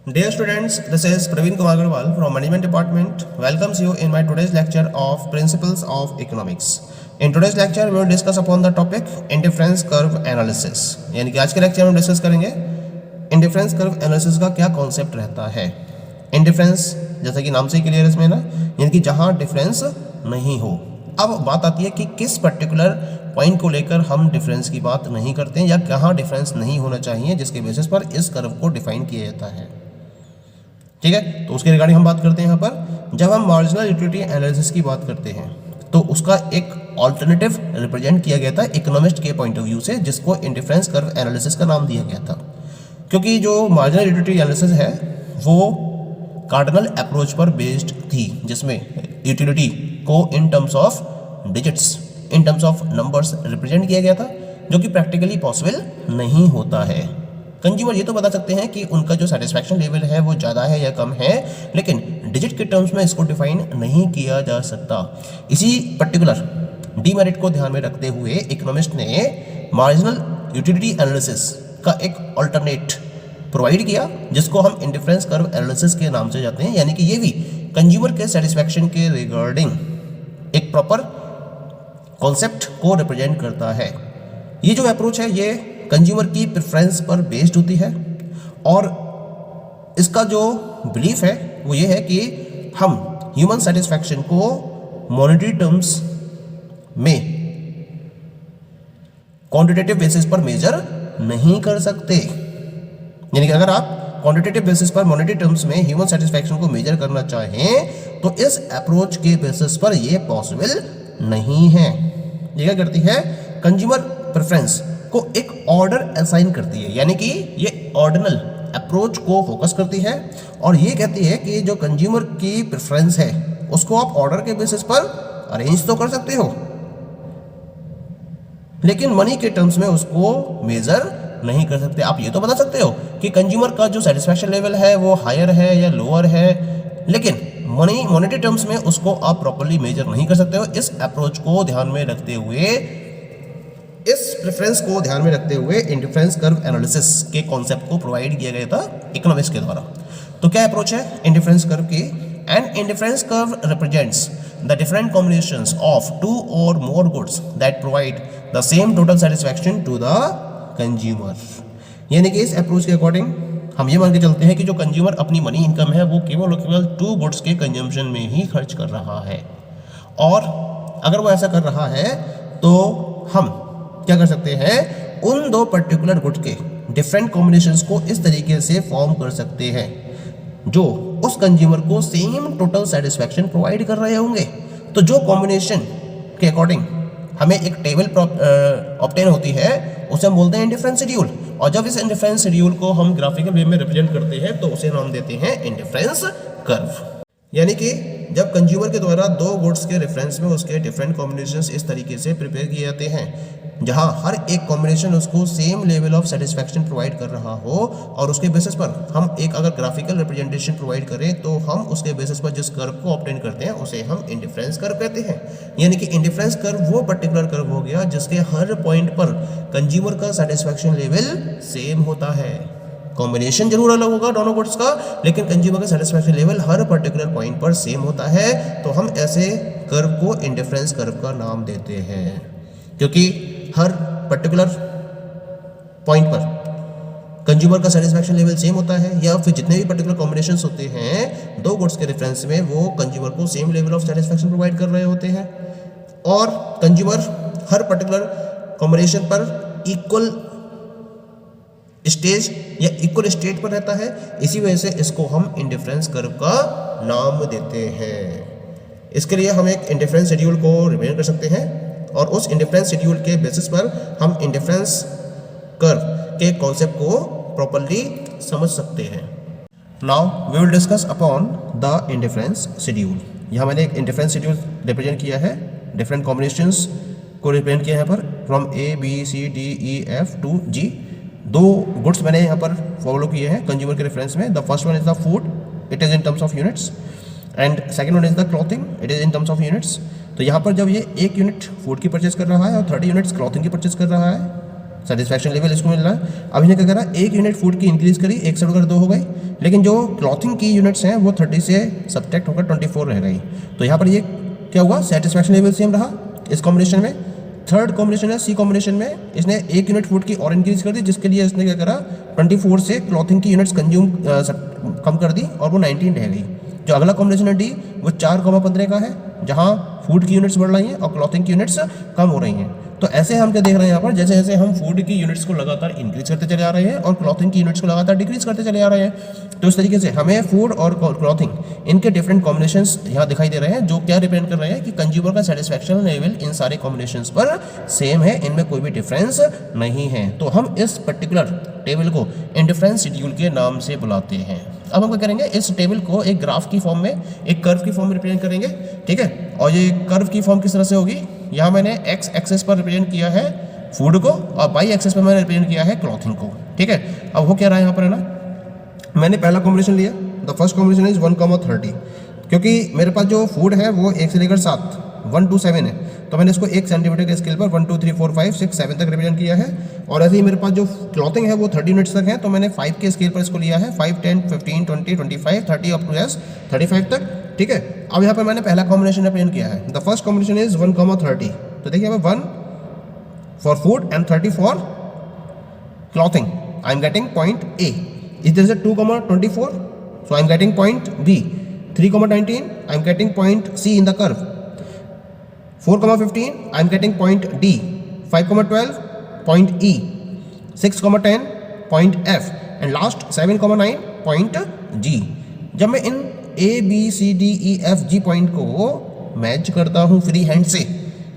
Dear students, this is Praveen Kumar Agarwal from Management Department. Welcomes you in my today's lecture of Principles of Economics. In today's lecture, we will discuss upon the topic Indifference Curve Analysis. यानी कि आज के lecture में हम discuss करेंगे indifference curve analysis का क्या concept रहता है। इंडिफरेंस जैसा कि नाम से ही क्लियर इसमें ना, यानी कि जहाँ डिफरेंस नहीं हो। अब बात आती है कि किस पर्टिकुलर पॉइंट को लेकर हम डिफरेंस की बात नहीं करते हैं या कहाँ डिफरेंस नहीं होना चाहिए, जिसके बेसिस पर इस कर्व को डिफाइन किया जाता है। ठीक है, तो उसके रिगार्डिंग हम बात करते हैं। यहाँ पर जब हम मार्जिनल यूटिलिटी एनालिसिस की बात करते हैं तो उसका एक ऑल्टरनेटिव रिप्रेजेंट किया गया था इकोनॉमिस्ट के पॉइंट ऑफ व्यू से, जिसको इंडिफरेंस कर्व एनालिसिस का नाम दिया गया था। क्योंकि जो मार्जिनल यूटिलिटी एनालिसिस है वो कार्डिनल अप्रोच पर बेस्ड थी, जिसमें यूटिलिटी को in terms of digits, in terms of numbers represent किया गया था, जो कि प्रैक्टिकली पॉसिबल नहीं होता है। कंज्यूमर ये तो बता सकते हैं कि उनका जो सेटिस्फैक्शन लेवल है वो ज़्यादा है या कम है, लेकिन डिजिट के टर्म्स में इसको डिफाइन नहीं किया जा सकता। इसी पर्टिकुलर डीमेरिट को ध्यान में रखते हुए इकोनॉमिस्ट ने मार्जिनल यूटिलिटी एनालिसिस का एक अल्टरनेट प्रोवाइड किया, जिसको हम इंडिफरेंस कर्व एनालिसिस के नाम से जाते हैं। यानी कि ये भी कंज्यूमर के सेटिस्फैक्शन के रिगार्डिंग एक प्रॉपर कॉन्सेप्ट को रिप्रेजेंट करता है। ये जो अप्रोच है ये कंज्यूमर की प्रेफरेंस पर बेस्ड होती है, और इसका जो बिलीफ है वो ये है कि हम ह्यूमन सेटिस्फैक्शन को मॉनेटरी टर्म्स में क्वांटिटेटिव बेसिस पर मेजर नहीं कर सकते। यानी कि अगर आप क्वांटिटेटिव बेसिस पर मॉनेटरी टर्म्स में ह्यूमन सेटिस्फैक्शन को मेजर करना चाहें तो इस अप्रोच के बेसिस पर यह पॉसिबल नहीं है। ये क्या करती है, कंज्यूमर प्रेफरेंस को एक ऑर्डर असाइन करती है, यानी कि ये ऑर्डिनल अप्रोच को फोकस करती है, और ये कहती है कि जो कंज्यूमर की प्रेफरेंस है उसको आप ऑर्डर के बेसिस पर अरेंज तो कर सकते हो, लेकिन मनी के टर्म्स में उसको मेजर नहीं कर सकते। आप ये तो बता सकते हो कि कंज्यूमर का जो सेटिस्फैक्शन लेवल है वो हायर है या लोअर है, लेकिन मॉनेटरी टर्म्स में उसको आप प्रॉपर्ली मेजर नहीं कर सकते हो। इस अप्रोच को ध्यान में रखते हुए, इस प्रेफरेंस को ध्यान में रखते हुए इंडिफरेंस कर्व एनालिसिस के कॉन्सेप्ट को प्रोवाइड किया गया था इकोनॉमिक्स के द्वारा। तो क्या अप्रोच है इंडिफरेंस कर्व की? An indifference curve represents the different combinations of two और more goods that provide the same total satisfaction to the consumer. यानी कि इस अप्रोच के अकॉर्डिंग हम ये मान के चलते हैं कि जो कंज्यूमर अपनी मनी इनकम है वो केवल और केवल टू गुड्स के कंजम्पशन में ही खर्च कर रहा है, और अगर वो ऐसा कर रहा है तो हम क्या कर सकते हैं, उन दो पर्टिकुलर गुड्स के डिफरेंट कॉम्बिनेशंस को इस तरीके से फॉर्म कर सकते हैं जो उस कंज्यूमर को सेम टोटल सेटिस्फैक्शन प्रोवाइड कर रहे होंगे। तो जो कॉम्बिनेशन के अकॉर्डिंग हमें एक टेबल ऑब्टेन होती है उसे हम बोलते हैं इंडिफरेंस शेड्यूल, और जब इस इंडिफरेंस शेड्यूल को हम ग्राफिकल वे में रिप्रेजेंट करते हैं तो उसे नाम देते हैं इंडिफरेंस कर्व। यानी कि जब कंज्यूमर के द्वारा दो गुड्स के रेफरेंस में उसके डिफरेंट कॉम्बिनेशंस इस तरीके से प्रिपेयर किए जाते हैं जहां हर एक कॉम्बिनेशन उसको same level of satisfaction provide कर रहा हो, और उसके बेसिस पर हम एक अगर ग्राफिकल रिप्रेजेंटेशन प्रोवाइड करें तो हम उसके बेसिस पर जिस कर्व को ऑब्टेन करते हैं उसे हम इंडिफरेंस कर्व कहते हैं। यानी कि इंडिफरेंस कर्व वो पर्टिकुलर कर्व हो गया जिसके हर पॉइंट पर कंज्यूमर का सेटिस्फैक्शन लेवल सेम होता है। कॉम्बिनेशन जरूर अलग होगा दोनों गुड्स का, लेकिन कंज्यूमर का सेटिस्फैक्शन लेवल हर पर्टिकुलर पॉइंट पर सेम होता है। तो हम ऐसे कर्व को इंडिफरेंस कर्व का नाम देते हैं, क्योंकि हर पर्टिकुलर पॉइंट पर कंज्यूमर का सेटिस्फैक्शन लेवल सेम होता है, या फिर जितने भी पर्टिकुलर कॉम्बिनेशंस होते हैं दो गुड्स के रेफरेंस में वो कंज्यूमर को same level of satisfaction provide कर रहे होते हैं, और कंज्यूमर हर पर्टिकुलर कॉम्बिनेशन पर इक्वल स्टेज या इक्वल स्टेट पर रहता है। इसी वजह से इसको हम इंडिफरेंस कर्व का नाम देते हैं। इसके लिए हम एक इंडिफरेंस शेड्यूल को रिप्रेजेंट कर सकते हैं, और उस इंडिफरेंस शेड्यूल के बेसिस पर हम इंडिफरेंस कर्व के कॉन्सेप्ट को प्रॉपर्ली समझ सकते हैं। Now we will discuss upon the indifference schedule. यहाँ मैंने एक इंडिफरेंस शेड्यूल रिप्रेजेंट किया है, डिफरेंट कॉम्बिनेशंस को रिप्रेजेंट किया है यहाँ पर from A B C D E F to G. दो गुड्स मैंने यहाँ पर फॉलो किए हैं कंज्यूमर के रेफरेंस में। The first one is the food, it is in terms of units, and second one is the clothing, it is in terms of units. तो यहाँ पर जब ये 1 यूनिट फूड की परचेज कर रहा है और 30 यूनिट्स क्लॉथिंग की परचेज कर रहा है, सेटिस्फैक्शन लेवल इसको मिल रहा है। अब इन्हें क्या करा, 1 यूनिट फूड की इंक्रीज करी, 1 से बढ़कर 2 हो गई, लेकिन जो क्लॉथिंग की यूनिट्स हैं वो 30 से सब्ट्रैक्ट होकर 24 रह गई। तो यहाँ पर ये क्या हुआ, सेटिस्फैक्शन लेवल सेम रहा इस कॉम्बिनेशन में। थर्ड कॉम्बिनेशन है सी कॉम्बिनेशन में, इसने 1 यूनिट फूड की और इंक्रीज कर दी, जिसके लिए इसने क्या करा 24 से क्लॉथिंग की यूनिट्स कंज्यूम कम कर दी और वो 19 रह गई। जो अगला कॉम्बिनेशन है डी, वो 4,15 का है, जहाँ फूड की यूनिट्स बढ़ रही हैं और क्लॉथिंग की यूनिट्स कम हो रही हैं। तो ऐसे हम क्या देख रहे हैं यहाँ पर, जैसे जैसे हम फूड की यूनिट्स को लगातार इंक्रीज करते चले आ रहे हैं और क्लॉथिंग की यूनिट्स को लगातार डिक्रीज करते चले आ रहे हैं, तो इस तरीके से हमें फूड और क्लॉथिंग इनके डिफरेंट कॉम्बिनेशंस यहाँ दिखाई दे रहे हैं, जो क्या रिप्रेजेंट कर रहे हैं कि कंज्यूमर का सेटिस्फैक्शन लेवल इन सारे कॉम्बिनेशंस पर सेम है, इनमें कोई भी डिफरेंस नहीं है। तो हम इस पर्टिकुलर टेबल को इंडिफरेंस शेड्यूल के नाम से बुलाते हैं। अब हम क्या करेंगे, इस टेबल को एक ग्राफ की फॉर्म में, एक कर्व की फॉर्म में रिप्रेजेंट करेंगे, ठीक है। और ये कर्व की फॉर्म किस तरह से होगी, यहाँ मैंने एक्स एक्सेस पर रिप्रेजेंट किया है फूड को और वाई एक्सेस पर मैंने रिप्रेजेंट किया है क्लॉथिंग को, ठीक है। अब हो क्या रहा है यहाँ पर है ना, मैंने पहला कॉम्बिनेशन लिया, द फर्स्ट कॉम्बिनेशन इज 1,30, क्योंकि मेरे पास जो फूड है वो 1 से लेकर 7 1 to 7 है, तो मैंने इसको 1 सेंटीमीटर के स्केल पर 1 2 3 4 5 6 7 तक रिप्रेजेंट किया है। और ऐसे ही मेरे पास जो क्लॉथिंग है वो 30 यूनिट्स तक है, तो मैंने 5 के स्केल पर इसको लिया है, 5 10 15 20 25 30 अप टू 35 तक, ठीक है। अब यहाँ पर मैंने पहला कॉम्बिनेशन रिप्रेजेंट किया है, द फर्स्ट कॉम्बिनेशन इज 1,30, तो देखिए मैं 1 for food and 30 for clothing, I am getting point A. If there is a 2,24, so I am getting point B. 3,19, I am getting point C in the curve. 4,15, I am getting point D. 5,12, point E. 6,10, point F. And last 7,9, point G. जब मैं इन A, B, C, D, E, F, G point को match करता हूँ free hand से,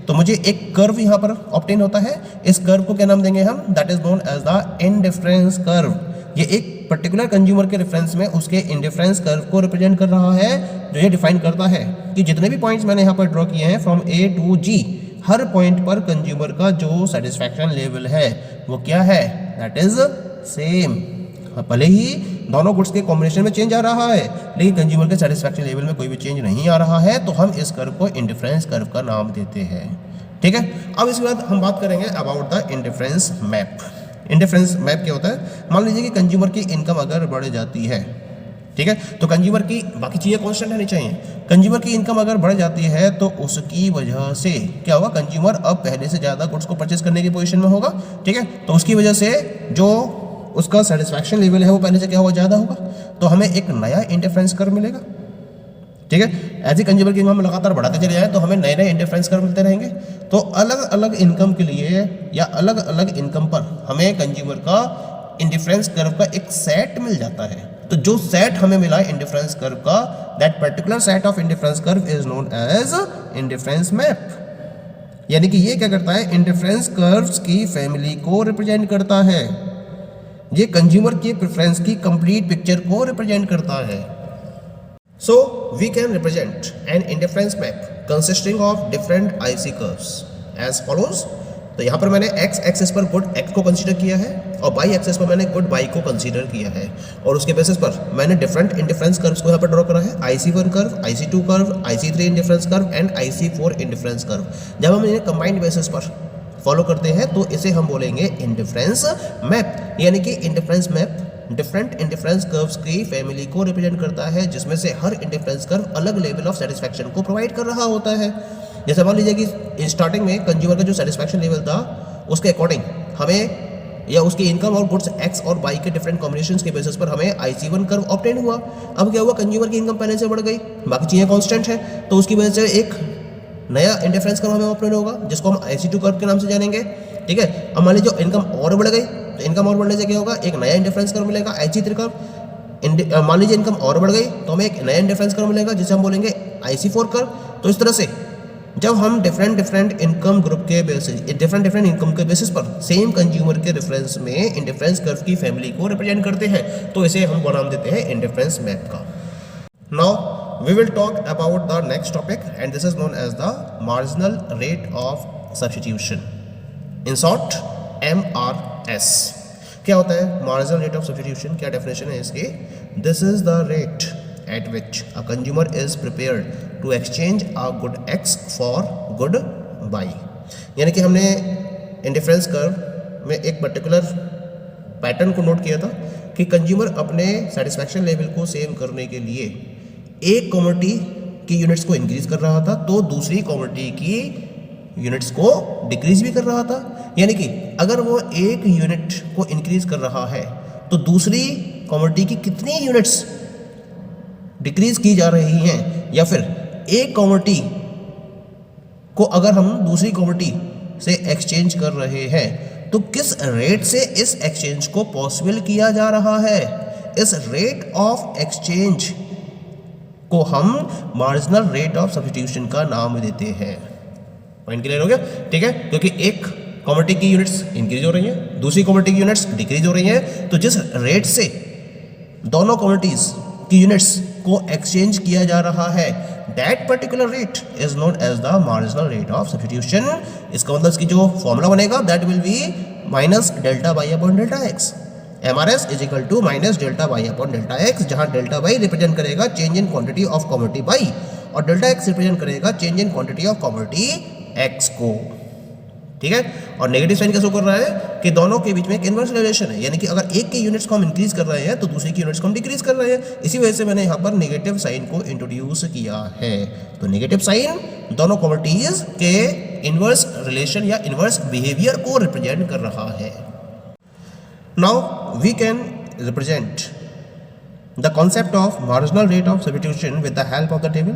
तो मुझे एक curve यहाँ पर ऑब्टेन होता है। इस कर्व को क्या नाम देंगे हम, that is known as the indifference curve. ये एक पर्टिकुलर कंज्यूमर के रेफरेंस में उसके इंडिफरेंस कर्व को रिप्रेजेंट कर रहा है, जो ये डिफाइन करता है कि जितने भी पॉइंट्स मैंने यहाँ पर ड्रॉ किए हैं फ्रॉम ए टू जी, हर पॉइंट पर कंज्यूमर का जो सेटिस्फैक्शन लेवल है वो क्या है, दैट इज सेम। भले ही दोनों गुड्स के कॉम्बिनेशन में चेंज आ रहा है, लेकिन कंज्यूमर के सेटिस्फैक्शन लेवल में कोई भी चेंज नहीं आ रहा है, तो हम इस कर्व को इंडिफरेंस कर्व का नाम देते हैं, ठीक है। अब इसके बाद हम बात करेंगे about the indifference map. Indifference map क्या होता है, मान लीजिए कि कंज्यूमर की इनकम अगर बढ़ जाती है, ठीक है, तो कंज्यूमर की बाकी चीज़ें कांस्टेंट रहनी चाहिए। कंज्यूमर की इनकम अगर बढ़ जाती है तो उसकी वजह से क्या होगा, कंज्यूमर अब पहले से ज़्यादा गुड्स को परचेस करने की पोजीशन में होगा, ठीक है। तो उसकी वजह से जो उसका सेटिस्फैक्शन लेवल है वो पहले से क्या होगा, ज़्यादा होगा, तो हमें एक नया इंडिफरेंस कर्व मिलेगा, ठीक है। ऐसे कंज्यूमर की इनकम लगातार बढ़ाते चले जाएं तो हमें नए नए इंडिफरेंस कर्व मिलते रहेंगे। तो अलग अलग इनकम के लिए या अलग अलग इनकम पर हमें कंज्यूमर का इंडिफरेंस कर्व का एक सेट मिल जाता है। तो जो सेट हमें मिला है इंडिफरेंस कर्व का, that particular set of indifference curve is known as indifference map. यानी कि ये क्या करता है, इंडिफरेंस कर्व्स की फैमिली को रिप्रेजेंट करता है, ये कंज्यूमर की प्रेफरेंस की कंप्लीट पिक्चर को रिप्रेजेंट करता है। So we can represent an indifference map consisting of different IC curves as follows। तो यहाँ पर मैंने x एक्सेस पर गुड x को कंसीडर किया है और y एक्सेस पर मैंने गुड y को कंसीडर किया है, और उसके बेसिस पर मैंने डिफरेंट इंडिफरेंस कर्व्स को यहाँ पर ड्रॉ करा है, IC1 curve, IC2 curve, IC3 indifference curve and IC4 indifference curve. जब हम इन्हें कंबाइंड बेसिस पर फॉलो करते हैं तो इसे हम बोलेंगे इंडिफरेंस मैप। यानी कि indifference map different indifference curves की फैमिली को रिप्रेजेंट करता है, जिसमें से हर इंडिफरेंस कर्व अलग लेवल ऑफ सेटिस्फैक्शन को प्रोवाइड कर रहा होता है। जैसे मान लीजिए कि स्टार्टिंग में कंज्यूमर का जो सेटिस्फैक्शन लेवल था उसके अकॉर्डिंग हमें या उसकी इनकम और गुड्स एक्स और वाई के डिफरेंट कॉम्बिनेशंस के बेसिस पर हमें IC1 कर्व ऑब्टेन हुआ। अब क्या हुआ, कंज्यूमर की इनकम पहले से बढ़ गई, बाकी चीज़ें कांस्टेंट है, तो उसकी वजह से एक नया इंडिफरेंस कर्व हमें ऑब्टेन होगा जिसको हम IC2 कर्व के नाम से जानेंगे, ठीक है। अब मान लीजिए इनकम और बढ़ गई, तो इनकम और बढ़ने से क्या होगा, एक नया इंडिफरेंस कर्व मिलेगा IC3 कर्व। मान लीजिए इनकम और बढ़ गई तो हमें एक नया इंडिफरेंस कर्व मिलेगा जिसे हम बोलेंगे IC4 कर्व। तो इस तरह से जब हम डिफरेंट इनकम ग्रुप के बेसिस, डिफरेंट इनकम के बेसिस पर सेम कंज्यूमर के रेफरेंस में इंडिफरेंस कर्व की फैमिली को रिप्रेजेंट करते हैं, तो इसे हम नाम देते हैं इंडिफरेंस मैप का। Now we will talk about the next topic and this is known as the marginal rate of substitution, in short MRS। क्या होता है मार्जिनल रेट ऑफ सब्स्टिट्यूशन, क्या डेफिनेशन है इसकी, this is the rate at which a consumer is prepared to exchange a good X for good Y। यानी कि हमने indifference curve में एक पर्टिकुलर पैटर्न को नोट किया था कि कंज्यूमर अपने सेटिस्फैक्शन लेवल को सेव करने के लिए एक कमोडिटी की यूनिट्स को इंक्रीज कर रहा था तो दूसरी कमोडिटी की यूनिट्स को डिक्रीज भी कर रहा था। यानी कि अगर वो एक यूनिट को इंक्रीज कर रहा है तो दूसरी कमोडिटी की कितनी यूनिट्स डिक्रीज की जा रही हैं, या फिर एक कमोडिटी को अगर हम दूसरी कमोडिटी से एक्सचेंज कर रहे हैं तो किस रेट से इस एक्सचेंज को पॉसिबल किया जा रहा है। इस रेट ऑफ एक्सचेंज को हम मार्जिनल रेट ऑफ सब्स्टिट्यूशन का नाम देते हैं। पॉइंट क्लियर हो गया? ठीक है, क्योंकि एक कमोडिटी की यूनिट्स इंक्रीज हो रही हैं, दूसरी कमोडिटी की यूनिट्स डिक्रीज हो रही हैं, तो जिस रेट से दोनों कमोडिटीज की यूनिट्स को एक्सचेंज किया जा रहा है that particular rate is known as the marginal rate of substitution. इसका मतलब इसकी जो फॉर्मूला बनेगा that will be minus delta Y upon delta X. MRS is equal to minus delta Y upon delta X, जहां delta Y represent करेगा change in quantity of commodity Y और delta X represent करेगा change in quantity of commodity X को। ठीक है, और negative sign कैसे कर रहा है कि दोनों के बीच में एक इनवर्स रिलेशन है, यानी कि अगर एक की यूनिट्स को हम इंक्रीज कर रहे हैं तो दूसरी की यूनिट्स को हम डिक्रीज कर रहे हैं। इसी वजह से मैंने यहाँ पर नेगेटिव साइन को इंट्रोड्यूस किया है। तो नेगेटिव साइन दोनों कमोडिटीज के इनवर्स रिलेशन या इनवर्स बिहेवियर को रिप्रेजेंट कर रहा है। Now we can represent the concept of marginal rate of substitution with the help of the table,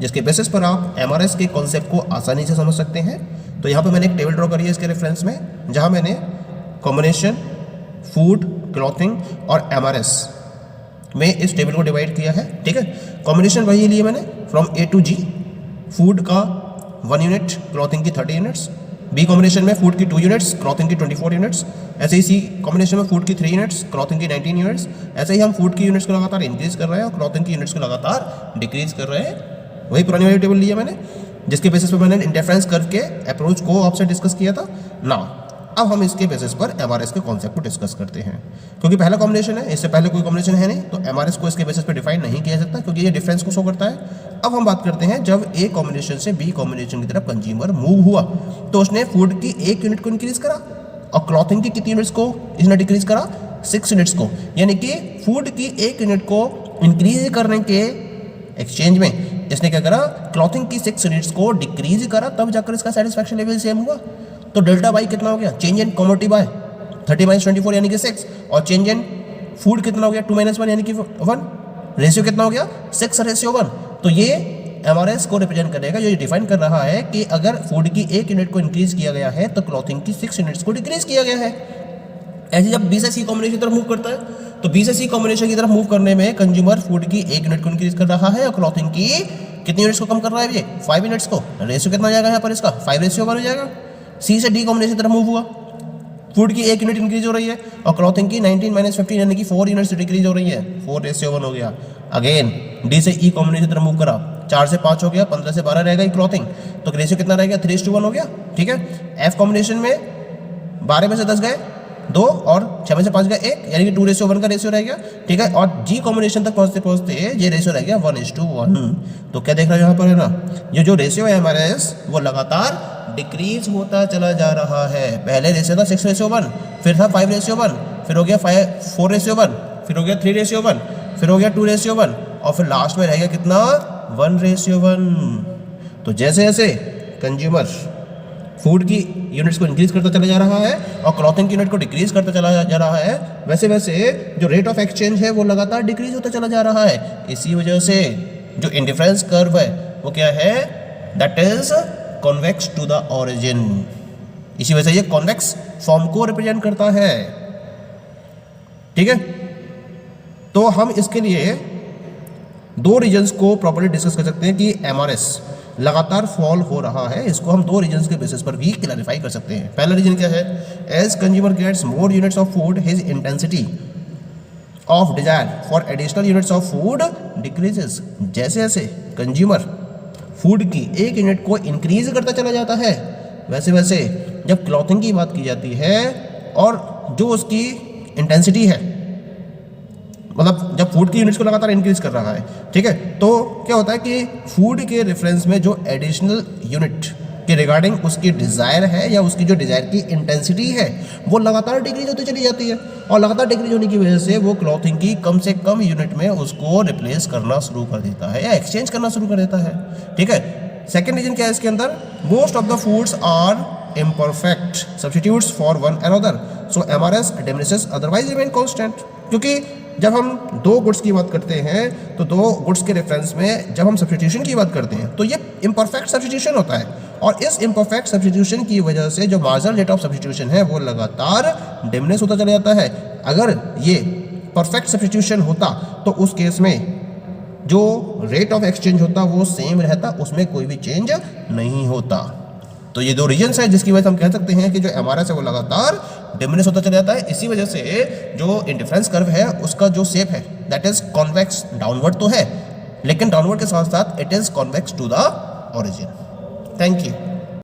जिसके बेसिस पर आप MRS के कॉन्सेप्ट को आसानी से समझ सकते हैं। तो यहाँ पे मैंने एक टेबल ड्रॉ करी है इसके रेफरेंस में, जहाँ मैंने कॉम्बिनेशन, फूड, क्लॉथिंग और MRS में इस टेबल को डिवाइड किया है। ठीक है, कॉम्बिनेशन वही लिए मैंने from A to G, food का 1 यूनिट, क्लॉथिंग की 30 यूनिट्स, B कॉम्बिनेशन में फूड की 2 यूनिट्स, क्लॉथिंग की 24 यूनिट्स, ऐसे ही C कॉम्बिनेशन में फूड की 3 यूनिट्स, क्लॉथिंग की 19 यूनिट्स। ऐसे ही हम फूड की यूनिट्स को लगातार इंक्रीज कर रहे हैं और क्लॉथिंग की यूनिट्स को लगातार डिक्रीज कर रहे हैं। वही पुरानी वाली टेबल लिया मैंने, जिसके बेसिस पर मैंने इंटरफेरेंस कर्व के अप्रोच को आपसे डिस्कस किया था। नाउ अब हम इसके बेसिस पर MRS के कॉन्सेप्ट को डिस्कस करते हैं, क्योंकि पहला कॉम्बिनेशन है, इससे पहले कोई कॉम्बिनेशन है नहीं, तो MRS को इसके बेसिस पर डिफाइन नहीं किया सकता क्योंकि ये डिफरेंस को शो करता है। अब हम बात करते हैं जब A कॉम्बिनेशन से B कॉम्बिनेशन की तरफ कंज्यूमर मूव हुआ तो उसने फूड की 1 यूनिट को इंक्रीज करा और क्लॉथिंग की कितनी यूनिट्स को इसने डिक्रीज करा, 6 यूनिट्स को। यानी कि फूड की 1 यूनिट को इंक्रीज करने के एक्सचेंज में इसने क्या करा, क्लॉथिंग की 6 यूनिट्स को डिक्रीज करा, तब जाकर इसका सेटिस्फैक्शन लेवल सेम हुआ। तो डेल्टा वाई कितना हो गया, चेंज इन कमोडिटी बाय 30 - 24 यानी कि 6, और चेंज इन फूड कितना हो गया 2 - 1 यानी कि 1, रेशियो कितना हो गया 6:1। तो ये MRS को रिप्रेजेंट करेगा, जो ये डिफाइन कर रहा है कि अगर फूड की 1 यूनिट को इंक्रीज किया गया है तो क्लॉथिंग की 6 यूनिट्स को डिक्रीज किया गया है। ऐसे जब B से C कॉम्बिनेशन की तरफ मूव करता है तो B से C कॉम्बिनेशन की तरफ मूव करने में कंज्यूमर फूड की 1 यूनिट को इंक्रीज कर रहा है और क्लॉथिंग की कितनी यूनिट्स को कम कर रहा है, ये 5 यूनिट्स को। रेशियो कितना हो जाएगा यहाँ पर इसका 5:1 हो जाएगा। C से D कॉम्बिनेशन की तरफ मूव हुआ, फूड की 1 यूनिट इंक्रीज हो रही है और क्लॉथिंग की 19 - 15 यानी कि 4 यूनिट्स डिक्रीज हो रही है, 4:1 हो गया। अगेन D से E कॉम्बिनेशन की तरफ मूव करा, 4 से 5 हो गया, 15 से 12 रहेगा क्लॉथिंग, तो रेशियो कितना रहेगा 3:1 हो गया। ठीक है, F कॉम्बिनेशन में 12 में से 10 गए 2 और 6 में से 5 गए 1, यानी कि 2:1 का रेशियो रह गया। ठीक है, और G कॉम्बिनेशन तक पहुंचते पहुंचते ये रेशियो रह गया 1:1। तो क्या देख रहे हो यहाँ पर है ना, ये जो रेशियो है MRS वो लगातार डिक्रीज होता चला जा रहा है। पहले रेशियो था 6:1, फिर था 5:1, फिर हो गया 4:1, फिर हो गया 3:1, फिर हो गया 2:1 और फिर लास्ट में रह गया कितना 1:1। तो जैसे जैसे कंज्यूमर फूड की यूनिट्स को इंक्रीज करता चला जा रहा है और क्लॉथिंग की यूनिट को डिक्रीज करता चला जा रहा है, वैसे वैसे जो रेट ऑफ एक्सचेंज है वो लगातार डिक्रीज होता चला जा रहा है। इसी वजह से जो इंडिफरेंस कर्व है वो क्या है, that is convex to the origin. इसी वजह से ये कॉन्वेक्स फॉर्म को रिप्रेजेंट करता है। ठीक है, तो हम इसके लिए 2 रीजन्स को प्रॉपर्ली डिस्कस कर सकते हैं कि MRS लगातार फॉल हो रहा है। इसको हम 2 रीजन्स के बेसिस पर भी क्लैरिफाई कर सकते हैं। पहला रीजन क्या है, as consumer gets more units of food his intensity of desire for additional units of food decreases. जैसे जैसे कंज्यूमर फूड की 1 यूनिट को इंक्रीज करता चला जाता है, वैसे वैसे जब क्लॉथिंग की बात की जाती है और जो उसकी इंटेंसिटी है, मतलब जब फूड की यूनिट्स को लगातार इंक्रीज कर रहा है, ठीक है, तो क्या होता है कि फूड के रेफरेंस में जो एडिशनल यूनिट कि रिगार्डिंग उसकी डिज़ायर है या उसकी जो डिज़ायर की इंटेंसिटी है वो लगातार डिक्रीज होती चली जाती है, और लगातार डिक्रीज होने की वजह से वो क्लॉथिंग की कम से कम यूनिट में उसको रिप्लेस करना शुरू कर देता है या एक्सचेंज करना शुरू कर देता है। ठीक है, सेकेंड रीजन क्या है इसके अंदर, most of the foods are imperfect substitutes for one another, so MRS diminishes otherwise remain constant। क्योंकि जब हम दो गुड्स की बात करते हैं तो दो गुड्स के रेफरेंस में जब हम सब्स्टिट्यूशन की बात करते हैं तो ये इम्परफेक्ट सब्स्टिट्यूशन होता है, और इस इम्परफेक्ट सब्स्टिट्यूशन की वजह से जो मार्जिनल रेट ऑफ सब्स्टिट्यूशन है वो लगातार डिमिनिश होता चला जाता है। अगर ये परफेक्ट सब्स्टिट्यूशन होता तो उस केस में जो रेट ऑफ एक्सचेंज होता वो सेम रहता, उसमें कोई भी चेंज नहीं होता। तो ये दो रीजन्स है जिसकी वजह से हम कह सकते हैं कि जो MRS है वो लगातार डिमिनिश होता चला जाता है। इसी वजह से जो इंडिफरेंस कर्व है उसका जो शेप है दैट इज कॉन्वेक्स डाउनवर्ड तो है, लेकिन डाउनवर्ड के साथ साथ it is convex to the origin. Thank you.